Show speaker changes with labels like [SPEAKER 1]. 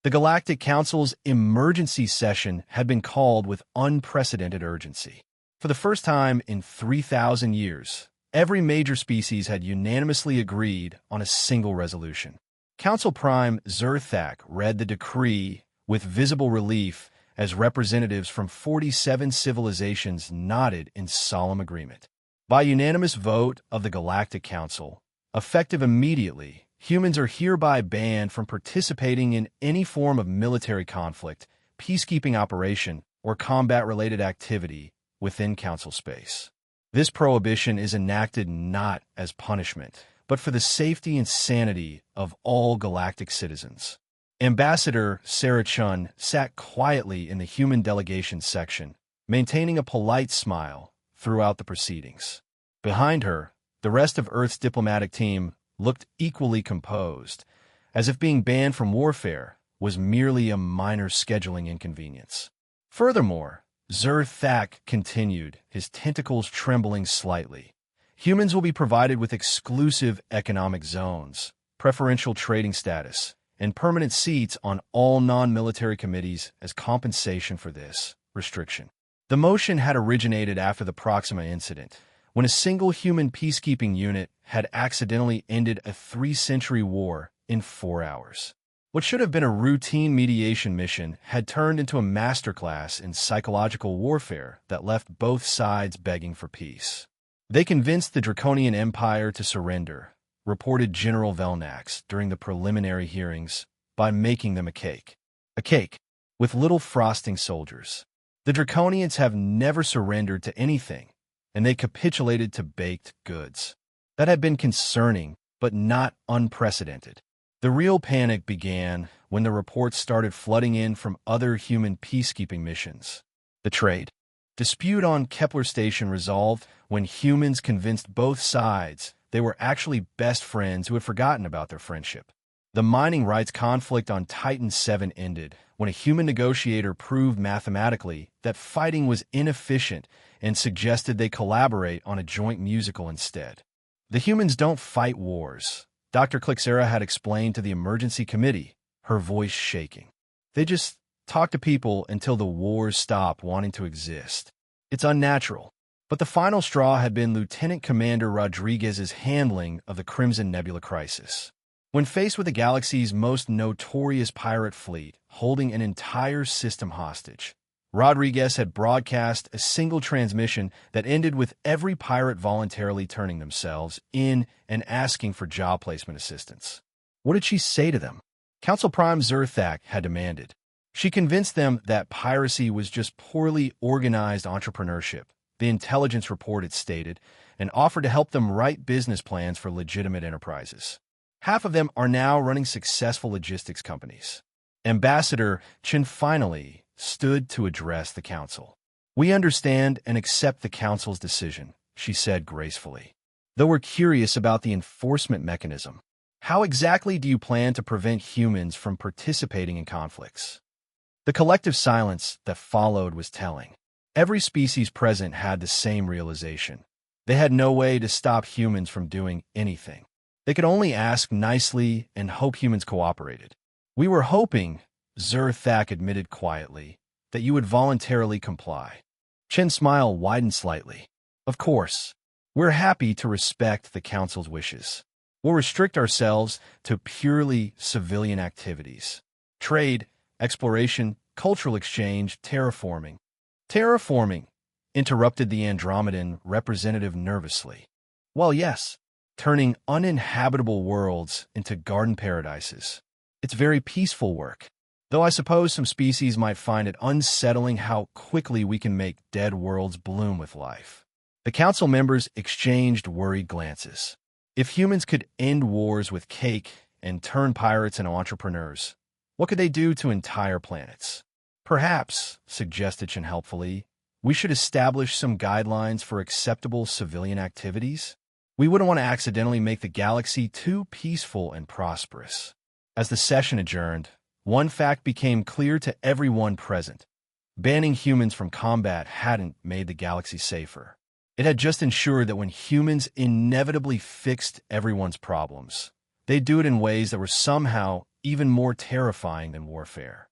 [SPEAKER 1] The Galactic Council's emergency session had been called with unprecedented urgency. For the first time in 3,000 years, every major species had unanimously agreed on a single resolution. Council Prime Zerthak read the decree with visible relief as representatives from 47 civilizations nodded in solemn agreement. By unanimous vote of the Galactic Council, effective immediately, humans are hereby banned from participating in any form of military conflict, peacekeeping operation, or combat-related activity within Council space. This prohibition is enacted not as punishment, but for the safety and sanity of all galactic citizens. Ambassador Sarah Chun sat quietly in the human delegation section, maintaining a polite smile throughout the proceedings. Behind her, the rest of Earth's diplomatic team looked equally composed, as if being banned from warfare was merely a minor scheduling inconvenience. Furthermore, Zerthak continued, his tentacles trembling slightly. Humans will be provided with exclusive economic zones, preferential trading status, and permanent seats on all non-military committees as compensation for this restriction. The motion had originated after the Proxima incident, when a single human peacekeeping unit had accidentally ended a 3-century war in 4 hours. What should have been a routine mediation mission had turned into a masterclass in psychological warfare that left both sides begging for peace. They convinced the Draconian Empire to surrender, reported General Velnax during the preliminary hearings, by making them a cake. A cake with little frosting soldiers. The Draconians have never surrendered to anything, and they capitulated to baked goods. That had been concerning, but not unprecedented. The real panic began when the reports started flooding in from other human peacekeeping missions. The trade dispute on Kepler Station resolved when humans convinced both sides they were actually best friends who had forgotten about their friendship. The mining rights conflict on Titan 7 ended when a human negotiator proved mathematically that fighting was inefficient and suggested they collaborate on a joint musical instead. The humans don't fight wars, Dr. Clixera had explained to the emergency committee, her voice shaking. They just talk to people until the wars stop wanting to exist. It's unnatural. But the final straw had been Lieutenant Commander Rodriguez's handling of the Crimson Nebula crisis. When faced with the galaxy's most notorious pirate fleet holding an entire system hostage, Rodriguez had broadcast a single transmission that ended with every pirate voluntarily turning themselves in and asking for job placement assistance. What did she say to them? Council Prime Zerthak had demanded. She convinced them that piracy was just poorly organized entrepreneurship, the intelligence report had stated, and offered to help them write business plans for legitimate enterprises. Half of them are now running successful logistics companies. Ambassador Chen finally stood to address the council. We understand and accept the council's decision, she said gracefully. Though we're curious about the enforcement mechanism. How exactly do you plan to prevent humans from participating in conflicts? The collective silence that followed was telling. Every species present had the same realization. They had no way to stop humans from doing anything. They could only ask nicely and hope humans cooperated. We were hoping, Zerthak admitted quietly, that you would voluntarily comply. Chen's smile widened slightly. Of course, we're happy to respect the Council's wishes. We'll restrict ourselves to purely civilian activities. Trade, exploration, cultural exchange, terraforming. Terraforming, interrupted the Andromedan representative nervously. Well, yes, turning uninhabitable worlds into garden paradises. It's very peaceful work, though I suppose some species might find it unsettling how quickly we can make dead worlds bloom with life. The council members exchanged worried glances. If humans could end wars with cake and turn pirates into entrepreneurs, what could they do to entire planets? Perhaps, suggested Chen helpfully, we should establish some guidelines for acceptable civilian activities. We wouldn't want to accidentally make the galaxy too peaceful and prosperous. As the session adjourned, one fact became clear to everyone present. Banning humans from combat hadn't made the galaxy safer. It had just ensured that when humans inevitably fixed everyone's problems, they'd do it in ways that were somehow even more terrifying than warfare.